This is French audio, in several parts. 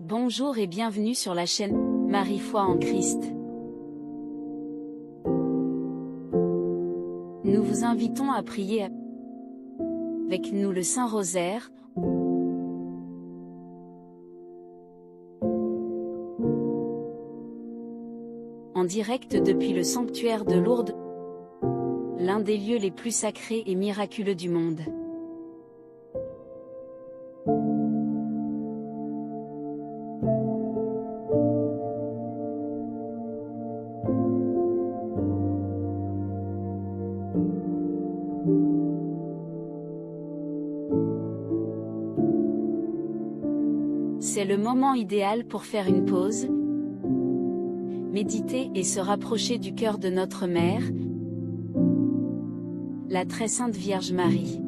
Bonjour et bienvenue sur la chaîne Marie Foi en Christ. Nous vous invitons à prier avec nous le Saint-Rosaire, en direct depuis le sanctuaire de Lourdes, l'un des lieux les plus sacrés et miraculeux du monde. C'est le moment idéal pour faire une pause, méditer et se rapprocher du cœur de notre Mère, la très sainte Vierge Marie.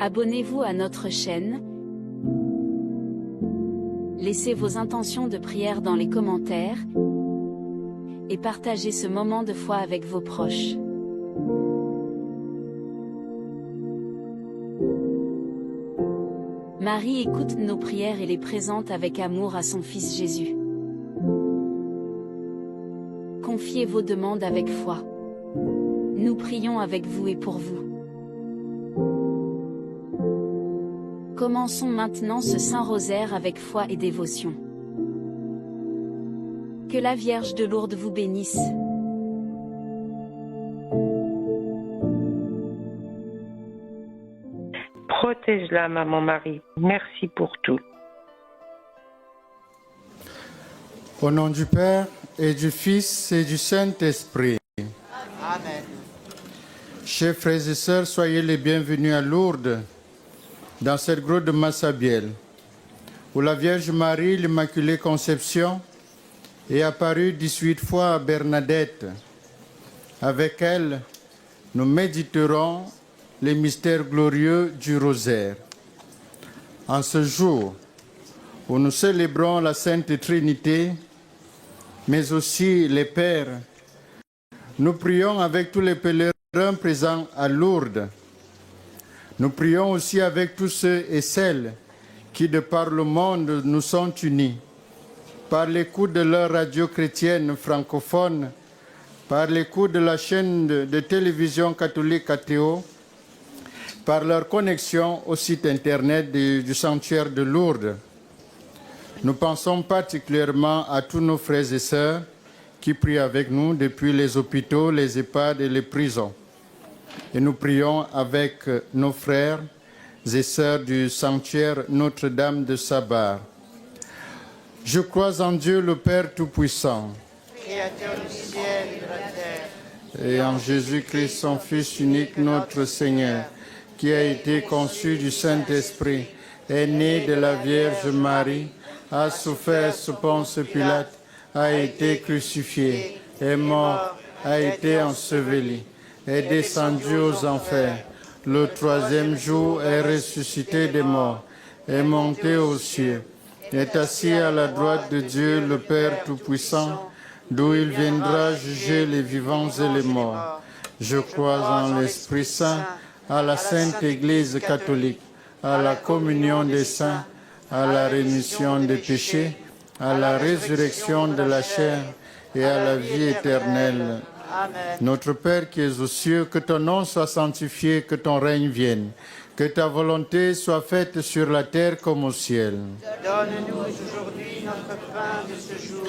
Abonnez-vous à notre chaîne, laissez vos intentions de prière dans les commentaires, et partagez ce moment de foi avec vos proches. Marie écoute nos prières et les présente avec amour à son Fils Jésus. Confiez vos demandes avec foi. Nous prions avec vous et pour vous. Commençons maintenant ce Saint-Rosaire avec foi et dévotion. Que la Vierge de Lourdes vous bénisse. Protège-la, Maman Marie. Merci pour tout. Au nom du Père, et du Fils, et du Saint-Esprit. Amen. Chers frères et sœurs, soyez les bienvenus à Lourdes, dans cette grotte de Massabielle, où la Vierge Marie, l'Immaculée Conception, est apparue 18 fois à Bernadette. Avec elle, nous méditerons les mystères glorieux du rosaire. En ce jour où nous célébrons la Sainte Trinité, mais aussi les Pères, nous prions avec tous les pèlerins présents à Lourdes. Nous prions aussi avec tous ceux et celles qui, de par le monde, nous sont unis, par l'écoute de leur radio chrétienne francophone, par l'écoute de la chaîne de télévision catholique Athéo, par leur connexion au site internet du sanctuaire de Lourdes. Nous pensons particulièrement à tous nos frères et sœurs qui prient avec nous depuis les hôpitaux, les EHPAD et les prisons. Et nous prions avec nos frères et sœurs du sanctuaire Notre-Dame de Sabar. Je crois en Dieu le Père Tout-Puissant, Créateur du ciel et de la terre, et en Jésus-Christ, son Fils unique, notre Seigneur, qui a été conçu du Saint-Esprit, est né de la Vierge Marie, a souffert sous Ponce Pilate, a été crucifié, est mort, a été enseveli, est descendu aux enfers. Le troisième jour est ressuscité des morts, est monté aux cieux, est assis à la droite de Dieu le Père Tout-Puissant, d'où il viendra juger les vivants et les morts. Je crois en l'Esprit Saint, à la Sainte Église catholique, à la communion des saints, à la rémission des péchés, à la résurrection de la chair et à la vie éternelle. Amen. Notre Père qui es aux cieux, que ton nom soit sanctifié, que ton règne vienne, que ta volonté soit faite sur la terre comme au ciel. Donne-nous aujourd'hui notre pain de ce jour.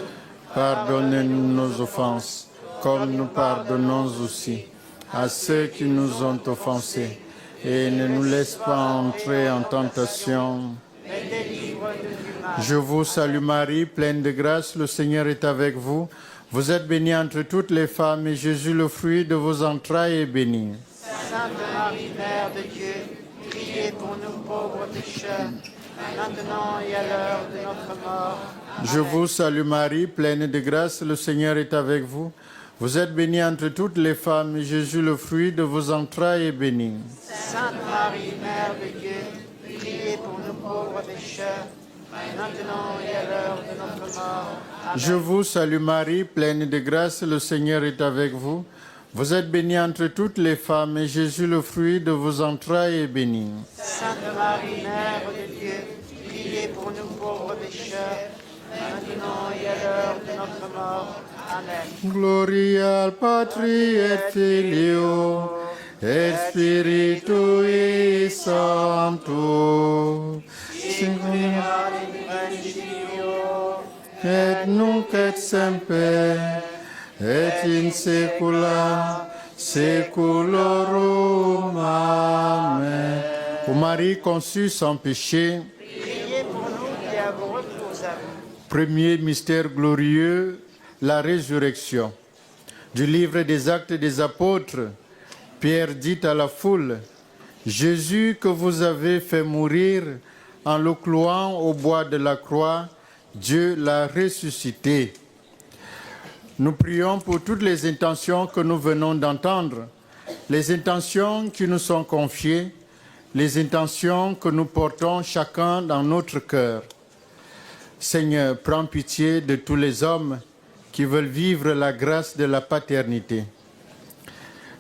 Pardonne-nous nos offenses, comme nous pardonnons aussi à ceux qui nous ont offensés. Et ne nous laisse pas entrer en tentation. Mais délivre-nous du mal. Je vous salue Marie, pleine de grâce, le Seigneur est avec vous. Vous êtes bénie entre toutes les femmes, et Jésus, le fruit de vos entrailles, est béni. Sainte Marie, Mère de Dieu, priez pour nous pauvres pécheurs, maintenant et à l'heure de notre mort. Je vous salue Marie, pleine de grâce, le Seigneur est avec vous. Vous êtes bénie entre toutes les femmes, et Jésus, le fruit de vos entrailles, est béni. Sainte Marie, Mère de Dieu, priez pour nous pauvres pécheurs, maintenant et à l'heure de notre mort. Amen. Je vous salue Marie, pleine de grâce, le Seigneur est avec vous. Vous êtes bénie entre toutes les femmes, et Jésus, le fruit de vos entrailles, est béni. Sainte Marie, Mère de Dieu, priez pour nous pauvres pécheurs, maintenant et à l'heure de notre mort. Amen. Gloria al Patri et Filio et Spiritui Sancto. Et nunc et semper et in saecula saeculorum. Amen. Ô Marie conçue sans péché, Priez pour nous et à vos recours à vous. premier mystère glorieux, la résurrection. Du livre des Actes des Apôtres, Pierre dit à la foule, « Jésus que vous avez fait mourir en le clouant au bois de la croix, Dieu l'a ressuscité. » Nous prions pour toutes les intentions que nous venons d'entendre, les intentions qui nous sont confiées, les intentions que nous portons chacun dans notre cœur. Seigneur, prends pitié de tous les hommes qui veulent vivre la grâce de la paternité.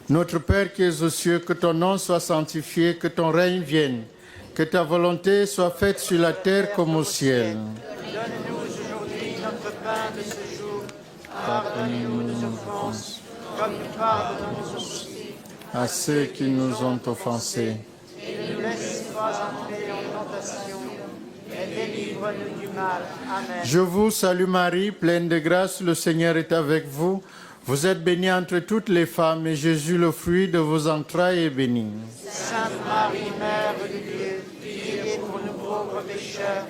Notre Père qui es aux cieux, que ton nom soit sanctifié, que ton règne vienne, que ta volonté soit faite sur la terre comme au ciel. Donne-nous aujourd'hui notre pain de ce jour. Pardonnez-nous nos offenses, comme nous pardonnons aussi À ceux qui nous ont offensés. et ne nous laisse pas entrer en tentation, et délivre-nous du mal. Amen. Je vous salue Marie, pleine de grâce, le Seigneur est avec vous. Vous êtes bénie entre toutes les femmes, et Jésus, le fruit de vos entrailles, est béni. Sainte Marie, Mère de Dieu, priez pour nous pauvres pécheurs,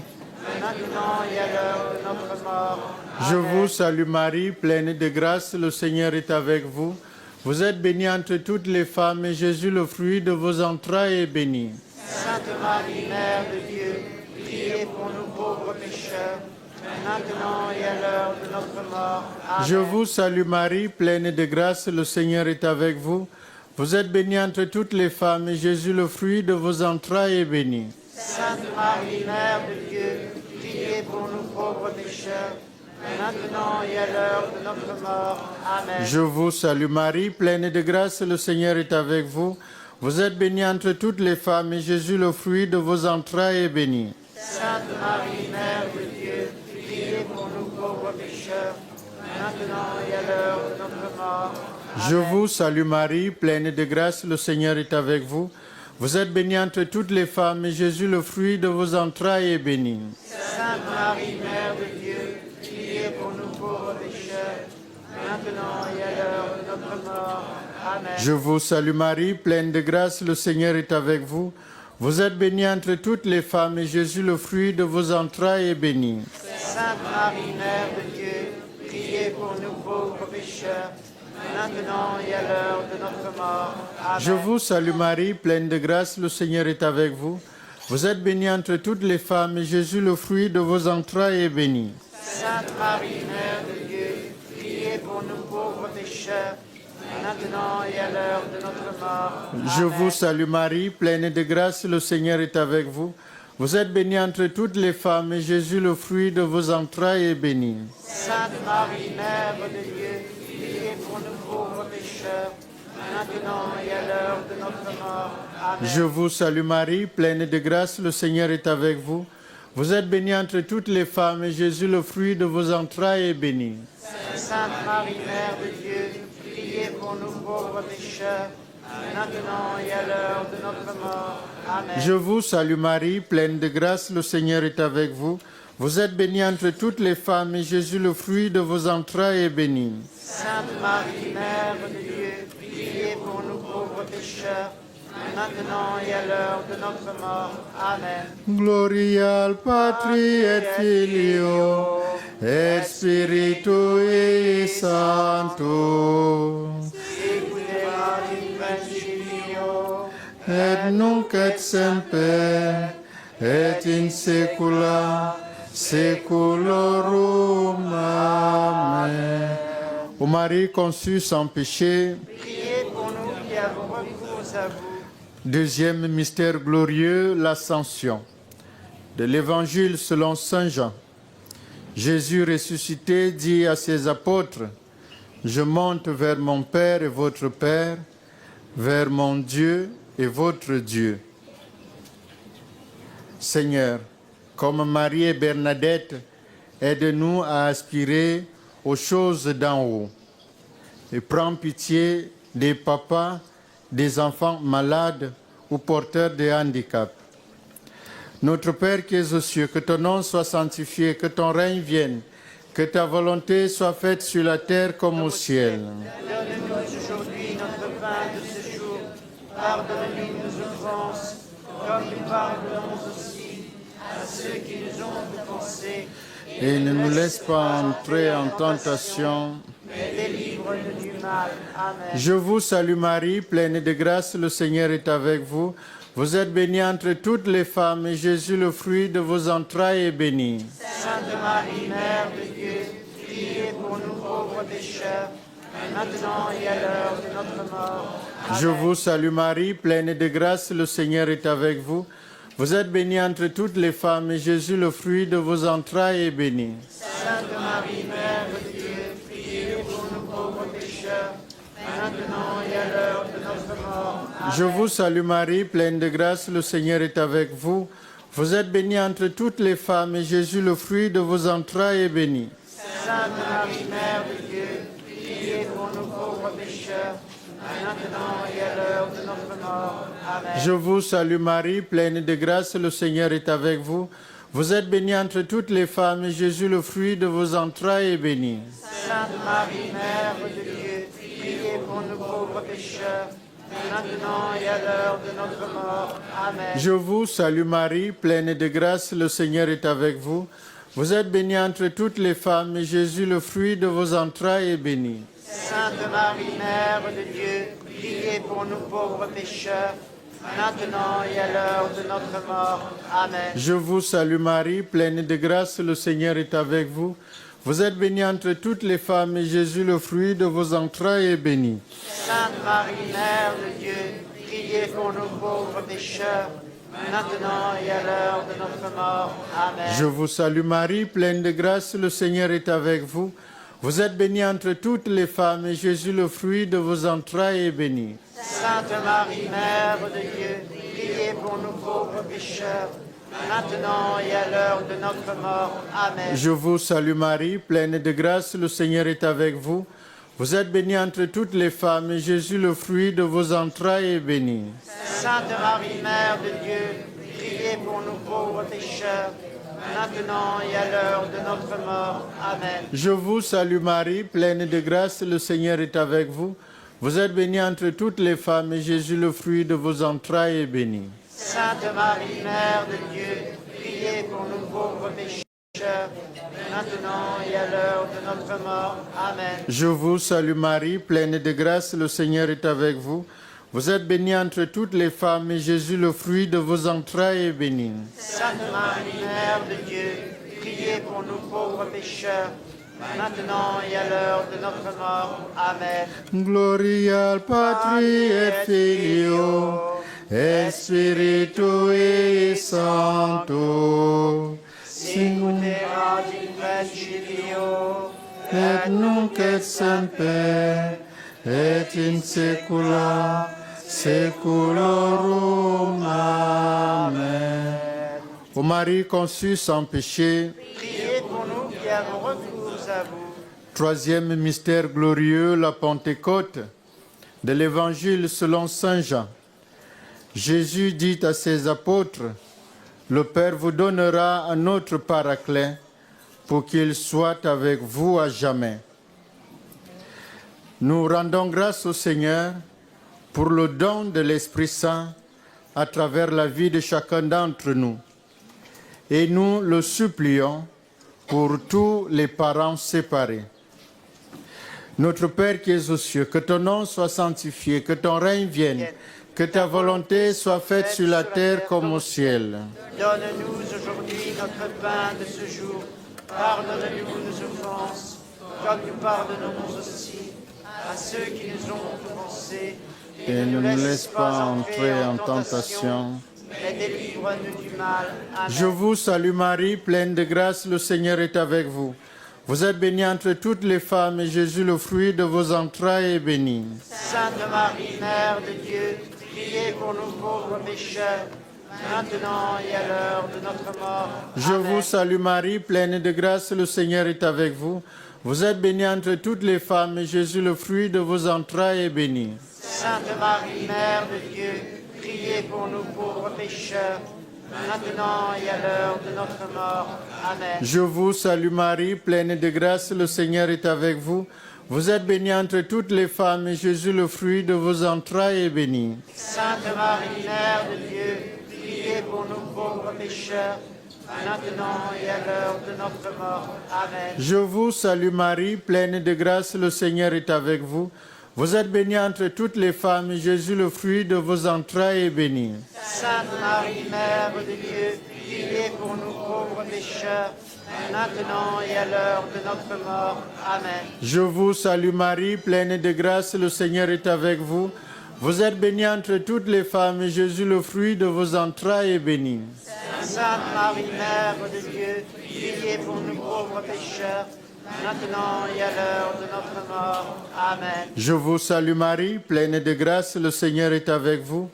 maintenant et à l'heure de notre mort. Je vous salue Marie, pleine de grâce, le Seigneur est avec vous. Vous êtes bénie entre toutes les femmes, et Jésus, le fruit de vos entrailles, est béni. Sainte Marie, Mère de Dieu, priez pour nous pauvres pécheurs, maintenant et à l'heure de notre mort. Amen. Je vous salue Marie, pleine de grâce, le Seigneur est avec vous. Vous êtes bénie entre toutes les femmes, et Jésus, le fruit de vos entrailles, est béni. Sainte Marie, Mère de Dieu, priez pour nous pauvres pécheurs, maintenant et à l'heure de notre mort. Amen. Je vous salue Marie, pleine de grâce, le Seigneur est avec vous. Vous êtes bénie entre toutes les femmes, et Jésus, le fruit de vos entrailles, est béni. Sainte Marie, Mère de Dieu, priez pour nous pauvres pécheurs, maintenant et à l'heure de notre mort. Je vous salue Marie, pleine de grâce, le Seigneur est avec vous. Vous êtes bénie entre toutes les femmes, et Jésus, le fruit de vos entrailles, est béni. Sainte Marie, Mère de Dieu, priez pour nous pauvres pécheurs, maintenant et à l'heure de notre mort. Amen. Je vous salue Marie, pleine de grâce, le Seigneur est avec vous. Vous êtes bénie entre toutes les femmes, et Jésus, le fruit de vos entrailles, est béni. Sainte Marie, Mère de Dieu, priez pour nous pauvres pécheurs, maintenant et à l'heure de notre mort. Amen. Je vous salue Marie, pleine de grâce, le Seigneur est avec vous. Vous êtes bénie entre toutes les femmes, et Jésus, le fruit de vos entrailles, est béni. Sainte Marie, Mère de Dieu, priez pour nous pauvres pécheurs, maintenant et à l'heure de notre mort. Je Amen. vous salue Marie, pleine de grâce, le Seigneur est avec vous. Vous êtes bénie entre toutes les femmes, et Jésus, le fruit de vos entrailles, est béni. Sainte Marie, Mère de Dieu, priez pour nous pauvres pécheurs, maintenant et à l'heure de notre mort. Amen. Je vous salue Marie, pleine de grâce, le Seigneur est avec vous. Vous êtes bénie entre toutes les femmes, et Jésus, le fruit de vos entrailles, est béni. Sainte Marie, Mère de Dieu, priez pour nous pauvres pécheurs, maintenant et à l'heure de notre mort. Amen. Je vous salue Marie, pleine de grâce, le Seigneur est avec vous. Vous êtes bénie entre toutes les femmes, et Jésus, le fruit de vos entrailles, est béni. Sainte Marie, Mère de Dieu, priez pour nous pauvres pécheurs, maintenant et à l'heure de notre mort. Amen. Gloria al Patri et Filio et Spiritui Sancto. Sicut erat in principio, Et nunc et semper et in saecula saeculorum. Amen. Ô Marie conçue sans péché, priez pour nous qui avons recours à vous. deuxième mystère glorieux, l'Ascension. De l'Évangile selon saint Jean. Jésus ressuscité dit à ses apôtres, « Je monte vers mon Père et votre Père, vers mon Dieu et votre Dieu. Seigneur, comme Marie et Bernadette, aide-nous à aspirer aux choses d'en haut. Et prends pitié des papas, des enfants malades ou porteurs de handicap. Notre Père qui es aux cieux, que ton nom soit sanctifié, que ton règne vienne, que ta volonté soit faite sur la terre comme au ciel. Donne-nous aujourd'hui notre pain de ce jour. Pardonne-nous nos offenses, comme nous pardonnons aussi à ceux qui nous ont offensés. Et ne nous laisse pas entrer en tentation, mais délivre-nous du mal. Amen. Je vous salue Marie, pleine de grâce, le Seigneur est avec vous. Vous êtes bénie entre toutes les femmes, et Jésus, le fruit de vos entrailles, est béni. Sainte Marie, Mère de Dieu, priez pour nous pauvres pécheurs, maintenant et à l'heure de notre mort. Amen. Je vous salue Marie, pleine de grâce, le Seigneur est avec vous. Vous êtes bénie entre toutes les femmes, et Jésus, le fruit de vos entrailles, est béni. Sainte Marie, Mère de Dieu, priez pour nous pauvres pécheurs, maintenant et à l'heure de notre mort. Amen. Je vous salue Marie, pleine de grâce, le Seigneur est avec vous. Vous êtes bénie entre toutes les femmes, et Jésus, le fruit de vos entrailles, est béni. Sainte Marie, Mère de Dieu, priez pour nous pauvres pécheurs, maintenant et à l'heure de notre mort. Amen. Je vous salue Marie, pleine de grâce, le Seigneur est avec vous. Vous êtes bénie entre toutes les femmes, et Jésus, le fruit de vos entrailles, est béni. Sainte Marie, Mère de Dieu, priez pour nous pauvres pécheurs, maintenant et à l'heure de notre mort. Amen. Je vous salue Marie, pleine de grâce, le Seigneur est avec vous. Vous êtes bénie entre toutes les femmes, et Jésus, le fruit de vos entrailles, est béni. Sainte Marie, Mère de Dieu, priez pour nous pauvres pécheurs, maintenant et à l'heure de notre mort. Amen. Je vous salue Marie, pleine de grâce, le Seigneur est avec vous. Vous êtes bénie entre toutes les femmes, et Jésus, le fruit de vos entrailles, est béni. Sainte Marie, Mère de Dieu, priez pour nous pauvres pécheurs, maintenant et à l'heure de notre mort. Amen. Je vous salue Marie, pleine de grâce, le Seigneur est avec vous. Vous êtes bénie entre toutes les femmes, et Jésus, le fruit de vos entrailles, est béni. Sainte Marie, Mère de Dieu, priez pour nous pauvres pécheurs, maintenant et à l'heure de notre mort. Amen. Je vous salue Marie, pleine de grâce, le Seigneur est avec vous. Vous êtes bénie entre toutes les femmes, et Jésus, le fruit de vos entrailles, est béni. Sainte Marie, Mère de Dieu, priez pour nous pauvres pécheurs, maintenant et à l'heure de notre mort. Amen. Je vous salue Marie, pleine de grâce, le Seigneur est avec vous. Vous êtes bénie entre toutes les femmes, et Jésus, le fruit de vos entrailles, est béni. Sainte Marie, Mère de Dieu, priez pour nous pauvres pécheurs, maintenant et à l'heure de notre mort. Amen. Je vous salue Marie, pleine de grâce, le Seigneur est avec vous. Vous êtes bénie entre toutes les femmes, et Jésus, le fruit de vos entrailles, est béni. Sainte Marie, Mère de Dieu, priez pour nous pauvres pécheurs, maintenant et à l'heure de notre mort. Amen. Gloria al Patri et Filio et Spiritui Sancto. Sicut erat in principio, Et nunc et semper, et in saecula saeculorum. Amen. Ô Marie conçue sans péché, priez pour nous qui avons recours à vous. troisième mystère glorieux, la Pentecôte, de l'Évangile selon Saint Jean. Jésus dit à ses apôtres, « Le Père vous donnera un autre paraclet pour qu'il soit avec vous à jamais. » Nous rendons grâce au Seigneur pour le don de l'Esprit Saint à travers la vie de chacun d'entre nous. Et nous le supplions pour tous les parents séparés. Notre Père qui es aux cieux, que ton nom soit sanctifié, que ton règne vienne, que ta volonté soit faite sur la terre comme au ciel. Donne-nous aujourd'hui notre pain de ce jour. Pardonne-nous nos offenses, comme nous pardonnons aussi à ceux qui nous ont offensés. Et ne nous laisse pas entrer en tentation, mais délivre-nous du mal. Amen. Je vous salue Marie, pleine de grâce, le Seigneur est avec vous. Vous êtes bénie entre toutes les femmes, et Jésus, le fruit de vos entrailles, est béni. Sainte Marie, Mère de Dieu, priez pour nous pauvres pécheurs, maintenant et à l'heure de notre mort. Je Amen. vous salue Marie, pleine de grâce, le Seigneur est avec vous. Vous êtes bénie entre toutes les femmes, et Jésus, le fruit de vos entrailles, est béni. Sainte Marie, Mère de Dieu, priez pour nous pauvres pécheurs, maintenant et à l'heure de notre mort. Amen. Je vous salue Marie, pleine de grâce, le Seigneur est avec vous. Vous êtes bénie entre toutes les femmes, et Jésus, le fruit de vos entrailles, est béni. Sainte Marie, Mère de Dieu, priez pour nous pauvres pécheurs, maintenant et à l'heure de notre mort. Amen. Je vous salue Marie, pleine de grâce, le Seigneur est avec vous. Vous êtes bénie entre toutes les femmes, et Jésus, le fruit de vos entrailles, est béni. Sainte Marie, Mère de Dieu, priez pour nous pauvres pécheurs, maintenant et à l'heure de notre mort. Amen. Je vous salue Marie, pleine de grâce, le Seigneur est avec vous. Vous êtes bénie entre toutes les femmes, et Jésus, le fruit de vos entrailles, est béni. Sainte Marie, Mère de Dieu, priez pour nous pauvres pécheurs, maintenant et à l'heure de notre mort. Amen. Je vous salue Marie, pleine de grâce, le Seigneur est avec vous.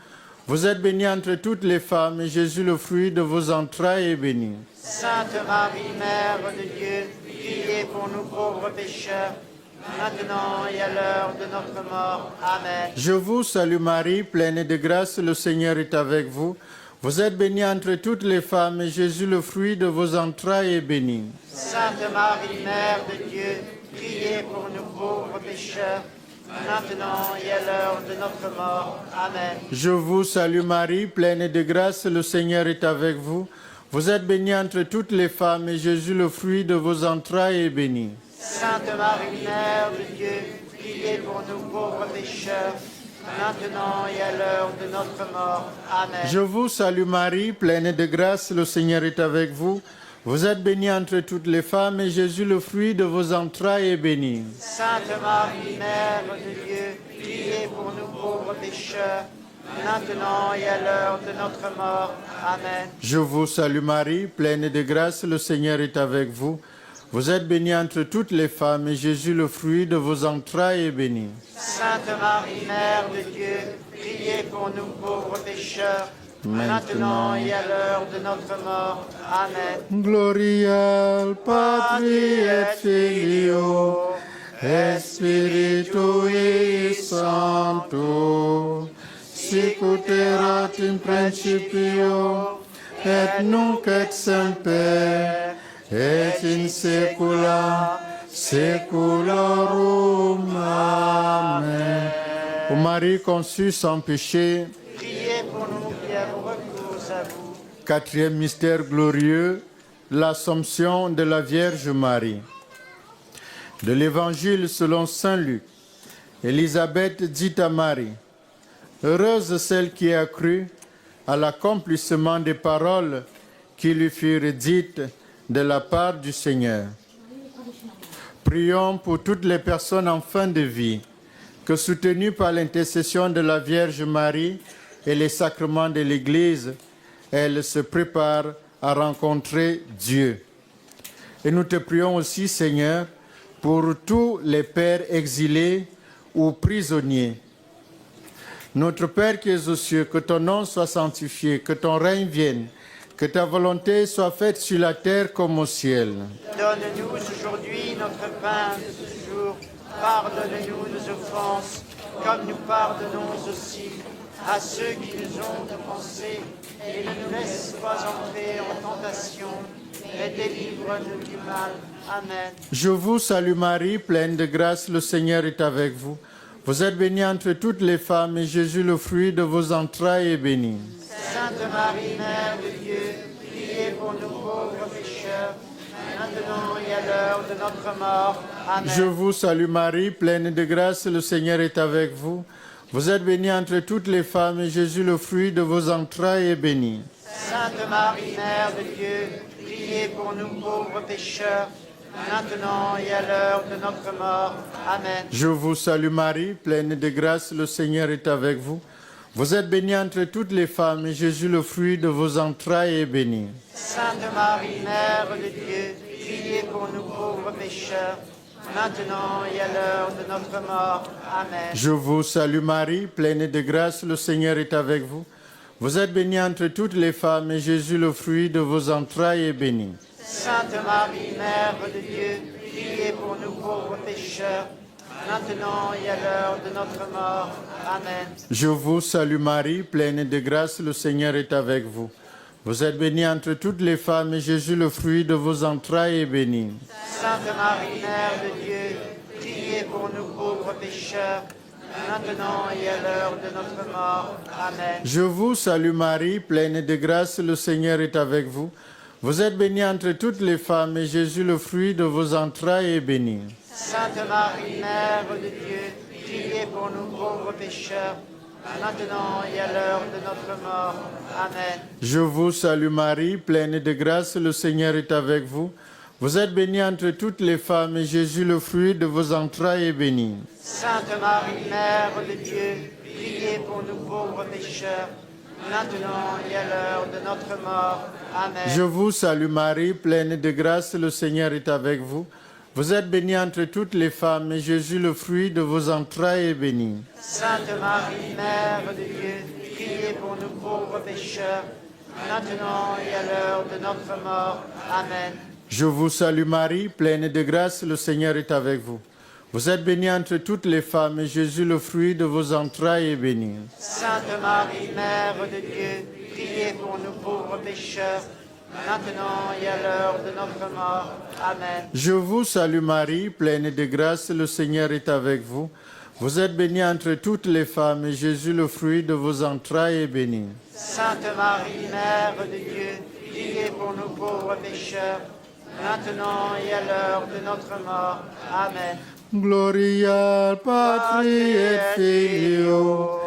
Vous êtes bénie entre toutes les femmes, et Jésus, le fruit de vos entrailles, est béni. Sainte Marie, Mère de Dieu, priez pour nous pauvres pécheurs, maintenant et à l'heure de notre mort. Amen. Je vous salue Marie, pleine de grâce, le Seigneur est avec vous. Vous êtes bénie entre toutes les femmes, et Jésus, le fruit de vos entrailles, est béni. Sainte Marie, Mère de Dieu, priez pour nous pauvres pécheurs, maintenant et à l'heure de notre mort. Amen. Je vous salue Marie, pleine de grâce, le Seigneur est avec vous. Vous êtes bénie entre toutes les femmes, et Jésus, le fruit de vos entrailles, est béni. Sainte Marie, Mère de Dieu, priez pour nous pauvres pécheurs, maintenant et à l'heure de notre mort. Amen. Je vous salue Marie, pleine de grâce, le Seigneur est avec vous. Vous êtes bénie entre toutes les femmes, et Jésus, le fruit de vos entrailles, est béni. Sainte Marie, Mère de Dieu, priez pour nous pauvres pécheurs, maintenant et à l'heure de notre mort. Amen. Je vous salue Marie, pleine de grâce, le Seigneur est avec vous. Vous êtes bénie entre toutes les femmes, et Jésus, le fruit de vos entrailles, est béni. Sainte Marie, Mère de Dieu, priez pour nous pauvres pécheurs, maintenant et à l'heure de notre mort. Amen. Gloria al Patri et Filio et Spiritui Sancto, sic ut erat in principio et nunc et semper et in saecula saeculorum. Amen. Ô Marie conçue sans péché, Priez pour nous qui avons recours à vous. quatrième mystère glorieux, l'Assomption de la Vierge Marie. De l'Évangile selon saint Luc, Élisabeth dit à Marie, « Heureuse celle qui a cru à l'accomplissement des paroles qui lui furent dites de la part du Seigneur. » Prions pour toutes les personnes en fin de vie, que soutenues par l'intercession de la Vierge Marie et les sacrements de l'Église, elles se préparent à rencontrer Dieu. Et nous te prions aussi, Seigneur, pour tous les pères exilés ou prisonniers. Notre Père qui es aux cieux, que ton nom soit sanctifié, que ton règne vienne, que ta volonté soit faite sur la terre comme au ciel. Donne-nous aujourd'hui notre pain de ce jour. Pardonne-nous nos offenses, comme nous pardonnons aussi à ceux qui nous ont offensés. Et ne nous laisse pas entrer en tentation, mais délivre-nous du mal. Amen. Je vous salue Marie, pleine de grâce, le Seigneur est avec vous. Vous êtes bénie entre toutes les femmes, et Jésus, le fruit de vos entrailles, est béni. Sainte Marie, Mère de Dieu, priez pour nous pauvres pécheurs, maintenant et à l'heure de notre mort. Amen. Je vous salue Marie, pleine de grâce, le Seigneur est avec vous. Vous êtes bénie entre toutes les femmes, et Jésus, le fruit de vos entrailles, est béni. Sainte Marie, Mère de Dieu, priez pour nous pauvres pécheurs, maintenant et à l'heure de notre mort. Amen. Je vous salue Marie, pleine de grâce, le Seigneur est avec vous. Vous êtes bénie entre toutes les femmes, et Jésus, le fruit de vos entrailles, est béni. Sainte Marie, Mère de Dieu, priez pour nous pauvres pécheurs, maintenant et à l'heure de notre mort. Amen. Je vous salue Marie, pleine de grâce, le Seigneur est avec vous. Vous êtes bénie entre toutes les femmes, et Jésus, le fruit de vos entrailles, est béni. Sainte Marie, Mère de Dieu, priez pour nous pauvres pécheurs, maintenant et à l'heure de notre mort. Amen. Je vous salue Marie, pleine de grâce, le Seigneur est avec vous. Vous êtes bénie entre toutes les femmes, et Jésus, le fruit de vos entrailles, est béni. Sainte Marie, Mère de Dieu, priez pour nous pauvres pécheurs, maintenant et à l'heure de notre mort. Amen. Je vous salue Marie, pleine de grâce, le Seigneur est avec vous. Vous êtes bénie entre toutes les femmes, et Jésus, le fruit de vos entrailles, est béni. Sainte Marie, Mère de Dieu, priez pour nous pauvres pécheurs, maintenant et à l'heure de notre mort. Amen. Je vous salue Marie, pleine de grâce, le Seigneur est avec vous. Vous êtes bénie entre toutes les femmes, et Jésus, le fruit de vos entrailles, est béni. Sainte Marie, Mère de Dieu, priez pour nous pauvres pécheurs, maintenant et à l'heure de notre mort. Amen. Je vous salue Marie, pleine de grâce, le Seigneur est avec vous. Vous êtes bénie entre toutes les femmes, et Jésus, le fruit de vos entrailles, est béni. Sainte Marie, Mère de Dieu, priez pour nous pauvres pécheurs, maintenant et à l'heure de notre mort. Amen. Je vous salue Marie, pleine de grâce, le Seigneur est avec vous. Vous êtes bénie entre toutes les femmes, et Jésus, le fruit de vos entrailles, est béni. Sainte Marie, Mère de Dieu, priez pour nous pauvres pécheurs, maintenant et à l'heure de notre mort. Amen. Je vous salue Marie, pleine de grâce, le Seigneur est avec vous. Vous êtes bénie entre toutes les femmes, et Jésus, le fruit de vos entrailles, est béni. Sainte Marie, Mère de Dieu, priez pour nous pauvres pécheurs, maintenant et à l'heure de notre mort. Amen. Gloria al Patri et Filio,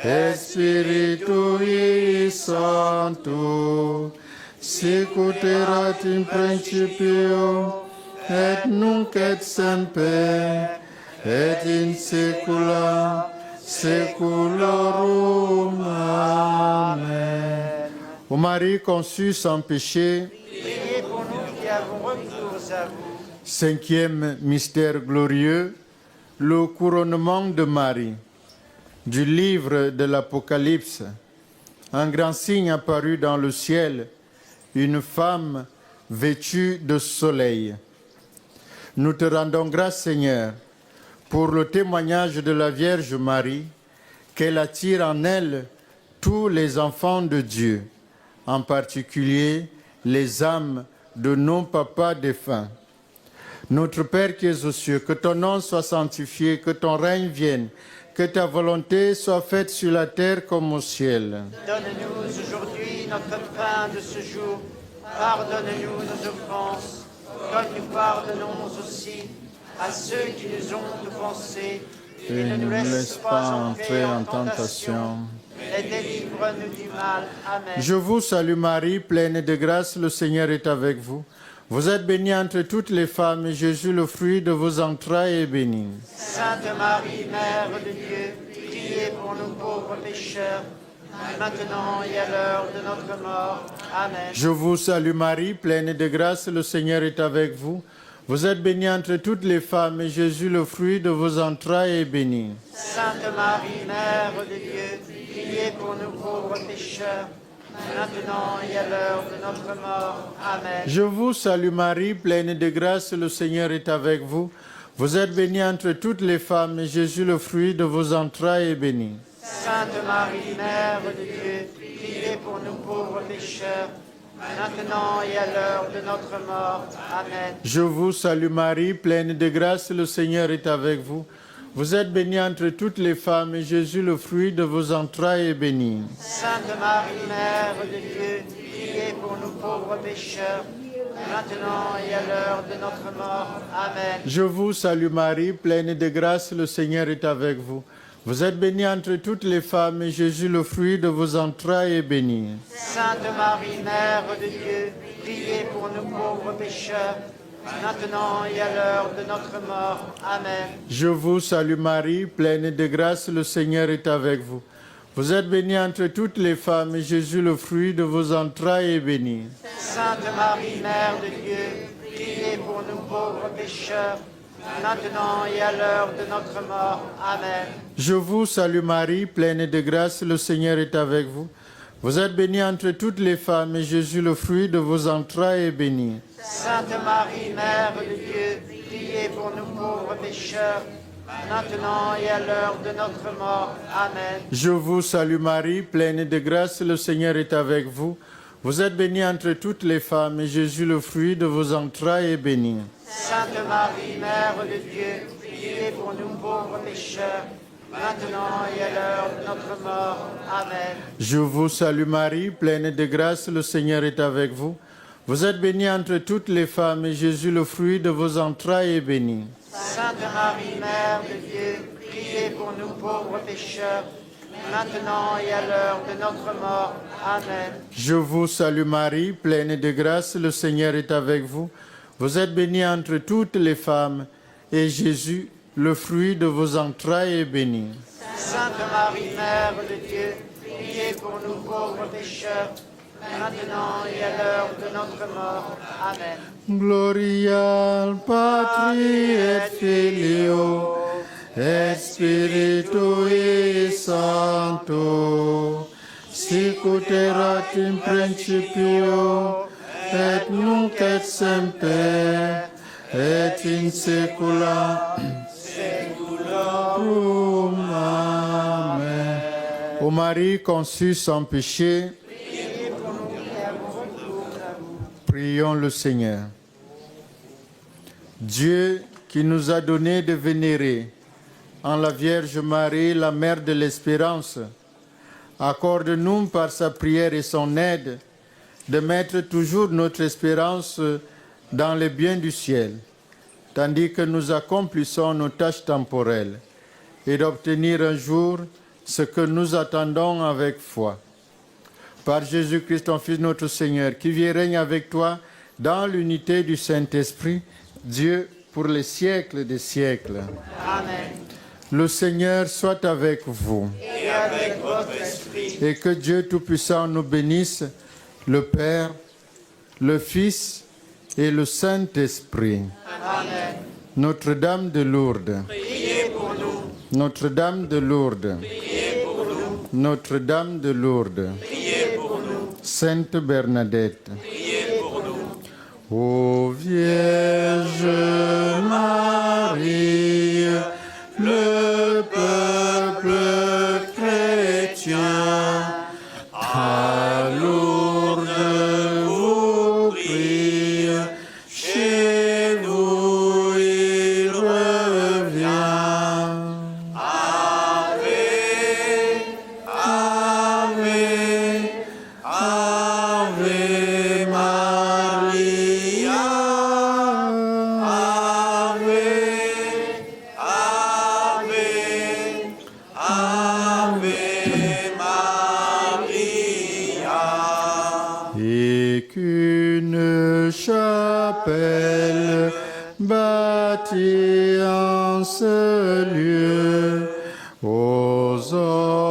et Spiritui Sancto, sic ut erat in principio, et nunc et semper, et in saecula saeculorum. Amen. Ô Marie conçue sans péché, Priez pour nous qui avons recours à vous. cinquième mystère glorieux, le couronnement de Marie. Du livre de l'Apocalypse, un grand signe apparut dans le ciel, une femme vêtue de soleil. Nous te rendons grâce, Seigneur, pour le témoignage de la Vierge Marie, qu'elle attire en elle tous les enfants de Dieu, en particulier les âmes de nos papas défunts. Notre Père qui es aux cieux, que ton nom soit sanctifié, que ton règne vienne, que ta volonté soit faite sur la terre comme au ciel. Donne-nous aujourd'hui notre pain de ce jour. Pardonne-nous nos offenses, comme nous pardonnons aussi à ceux qui nous ont offensés. Et ne nous laisse pas entrer en tentation. Et délivre-nous du mal. Amen. Je vous salue Marie, pleine de grâce, le Seigneur est avec vous. Vous êtes bénie entre toutes les femmes, et Jésus, le fruit de vos entrailles, est béni. Sainte Marie, Mère de Dieu, priez pour nous pauvres pécheurs, maintenant et à l'heure de notre mort. Amen. Je vous salue Marie, pleine de grâce, le Seigneur est avec vous. Vous êtes bénie entre toutes les femmes, et Jésus, le fruit de vos entrailles, est béni. Sainte Marie, Mère de Dieu, priez pour nous pauvres pécheurs, maintenant et à l'heure de notre mort. Amen. Je vous salue Marie, pleine de grâce, le Seigneur est avec vous. Vous êtes bénie entre toutes les femmes, et Jésus, le fruit de vos entrailles, est béni. Sainte Marie, Mère de Dieu, priez pour nous pauvres pécheurs, maintenant et à l'heure de notre mort. Amen. Je vous salue Marie, pleine de grâce, le Seigneur est avec vous. Vous êtes bénie entre toutes les femmes, et Jésus, le fruit de vos entrailles, est béni. Sainte Marie, Mère de Dieu, priez pour nous pauvres pécheurs, maintenant et à l'heure de notre mort. Amen. Je vous salue Marie, pleine de grâce, le Seigneur est avec vous. Vous êtes bénie entre toutes les femmes, et Jésus, le fruit de vos entrailles, est béni. Sainte Marie, Mère de Dieu, priez pour nous pauvres pécheurs, maintenant et à l'heure de notre mort. Amen. Je vous salue Marie, pleine de grâce, le Seigneur est avec vous. Vous êtes bénie entre toutes les femmes, et Jésus, le fruit de vos entrailles, est béni. Sainte Marie, Mère de Dieu, priez pour nous pauvres pécheurs, maintenant et à l'heure de notre mort. Amen. Je vous salue Marie, pleine de grâce, le Seigneur est avec vous. Vous êtes bénie entre toutes les femmes, et Jésus, le fruit de vos entrailles, est béni. Sainte Marie, Mère de Dieu, priez pour nous pauvres pécheurs, maintenant et à l'heure de notre mort. Amen. Je vous salue Marie, pleine de grâce, le Seigneur est avec vous. Vous êtes bénie entre toutes les femmes, et Jésus, le fruit de vos entrailles, est béni. Sainte Marie, Mère de Dieu, priez pour nous pauvres pécheurs, maintenant et à l'heure de notre mort. Amen. Je vous salue Marie, pleine de grâce, le Seigneur est avec vous. Vous êtes bénie entre toutes les femmes, et Jésus, le fruit de vos entrailles, est béni. Sainte Marie, Mère de Dieu, priez pour nous pauvres pécheurs, maintenant et à l'heure de notre mort. Amen. Je vous salue Marie, pleine de grâce, le Seigneur est avec vous. Vous êtes bénie entre toutes les femmes, et Jésus, le fruit de vos entrailles, est béni. Sainte Marie, Mère de Dieu, priez pour nous pauvres pécheurs, maintenant et à l'heure de notre mort. Amen. Gloria al Patri et Filio et Spiritui Sancto, sic ut erat in principio et nunc et semper et in saecula saeculorum. Amen. Ô Marie conçue sans péché, prions le Seigneur. Dieu qui nous a donné de vénérer en la Vierge Marie, la Mère de l'Espérance, accorde-nous par sa prière et son aide de mettre toujours notre espérance dans les biens du ciel, tandis que nous accomplissons nos tâches temporelles, et d'obtenir un jour ce que nous attendons avec foi. Par Jésus-Christ, ton Fils, notre Seigneur, qui vit et règne avec toi dans l'unité du Saint-Esprit, Dieu, pour les siècles des siècles. Amen. Le Seigneur soit avec vous. Et avec votre esprit. Et que Dieu Tout-Puissant nous bénisse, le Père, le Fils et le Saint-Esprit. Amen. Notre-Dame de Lourdes. Priez pour nous. Notre-Dame de Lourdes. Priez pour nous. Notre-Dame de Lourdes. Priez pour nous. Sainte Bernadette. Priez pour nous. Ô Vierge Marie, le peuple chrétien, à Lourdes vous prie, chez vous il revient. Ave, Ave, Ave Maria. Ave, Ave, Ave Maria. Et qu'une chapelle bâtie en ce lieu aux hommes